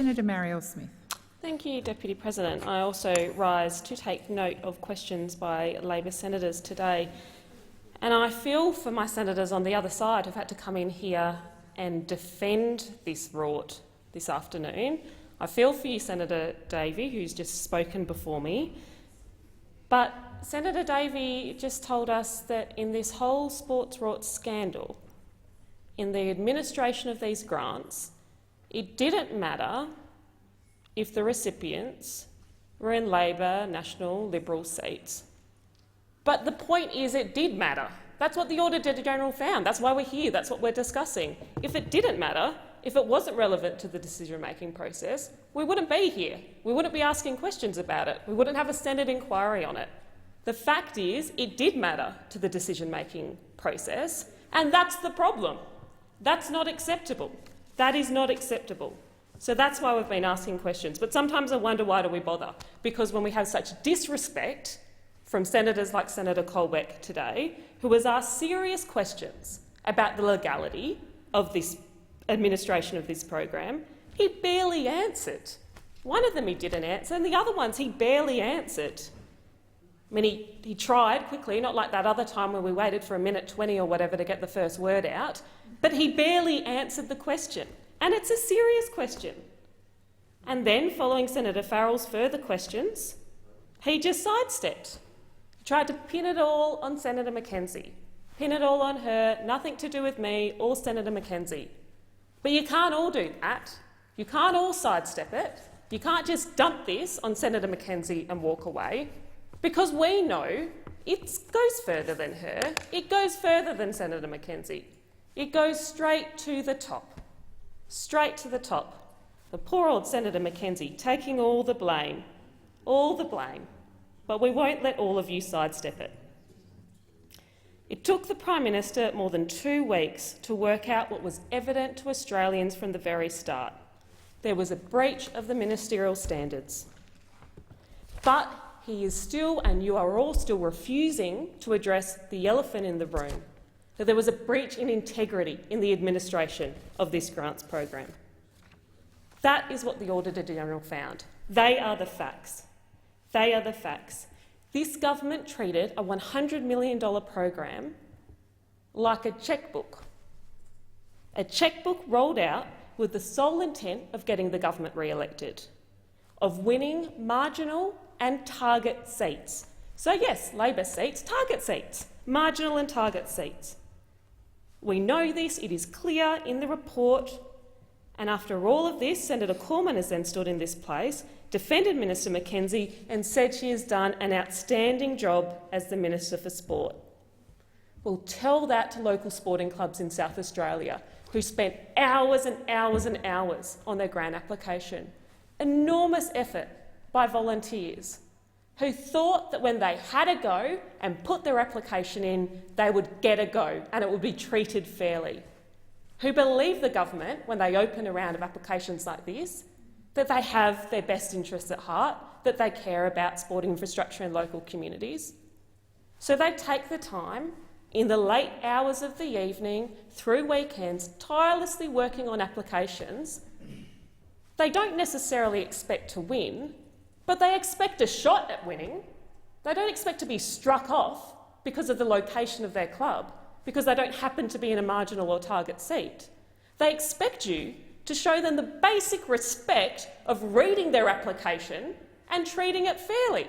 Senator Marielle Smith. Thank you, Deputy President. I also rise to take note of questions by Labor senators today. And I feel for my senators on the other side who've had to come in here and defend this rort this afternoon. I feel for you, Senator Davey, who's just spoken before me. But Senator Davey just told us that in this whole Sports Rorts scandal, in the administration of these grants, it didn't matter if the recipients were in Labor, National, Liberal seats. But the point is it did matter. That's what the Auditor-General found. That's why we're here. That's what we're discussing. If it didn't matter, if it wasn't relevant to the decision-making process, we wouldn't be here. We wouldn't be asking questions about it. We wouldn't have a Senate inquiry on it. The fact is it did matter to the decision-making process, and that's the problem. That's not acceptable. That is not acceptable. So that's why we've been asking questions. But sometimes I wonder, why do we bother? Because when we have such disrespect from senators like Senator Colbeck today, who has asked serious questions about the legality of this administration of this program, he barely answered. One of them he didn't answer, and the other ones he barely answered. I mean, he tried quickly, not like that other time where we waited for a minute 20 or whatever to get the first word out, but he barely answered the question. And it's a serious question. And then, following Senator Farrell's further questions, he just sidestepped. He tried to pin it all on Senator Mackenzie, pin it all on her, nothing to do with me, all Senator Mackenzie. But you can't all do that. You can't all sidestep it. You can't just dump this on Senator Mackenzie and walk away, because we know it goes further than her. It goes further than Senator Mackenzie. It goes straight to the top. Straight to the top. The poor old Senator Mackenzie taking all the blame. All the blame. But we won't let all of you sidestep it. It took the Prime Minister more than 2 weeks to work out what was evident to Australians from the very start. There was a breach of the ministerial standards. But he is still, and you are all still, refusing to address the elephant in the room, that there was a breach in integrity in the administration of this grants program. That is what the Auditor-General found. They are the facts. They are the facts. This government treated a $100 million program like a chequebook rolled out with the sole intent of getting the government re-elected, of winning marginal and target seats. So yes, Labor seats, target seats, marginal and target seats. We know this, it is clear in the report, and after all of this, Senator Cormann has then stood in this place, defended Minister Mackenzie and said she has done an outstanding job as the Minister for Sport. Well, tell that to local sporting clubs in South Australia who spent hours and hours and hours on their grant application. Enormous effort by volunteers who thought that when they had a go and put their application in, they would get a go and it would be treated fairly. Who believe the government, when they open a round of applications like this, that they have their best interests at heart, that they care about sporting infrastructure in local communities. So they take the time, in the late hours of the evening, through weekends, tirelessly working on applications. They don't necessarily expect to win, but they expect a shot at winning. They don't expect to be struck off because of the location of their club, because they don't happen to be in a marginal or target seat. They expect you to show them the basic respect of reading their application and treating it fairly.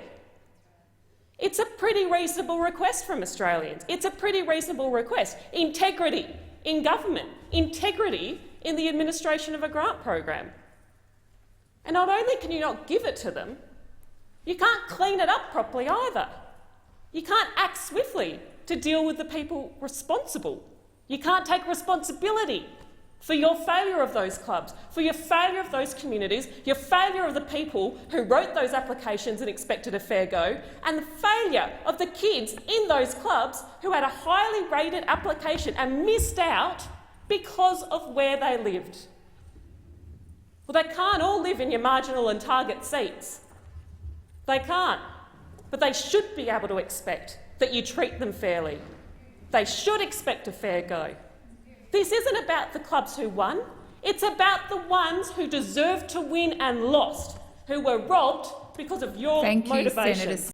It's a pretty reasonable request from Australians. It's a pretty reasonable request. Integrity in government, integrity in the administration of a grant program. And not only can you not give it to them, you can't clean it up properly either. You can't act swiftly to deal with the people responsible. You can't take responsibility for your failure of those clubs, for your failure of those communities, your failure of the people who wrote those applications and expected a fair go, and the failure of the kids in those clubs who had a highly rated application and missed out because of where they lived. Well, they can't all live in your marginal and target seats. They can't. But they should be able to expect that you treat them fairly. They should expect a fair go. This isn't about the clubs who won. It's about the ones who deserved to win and lost, who were robbed because of your motivation. Senator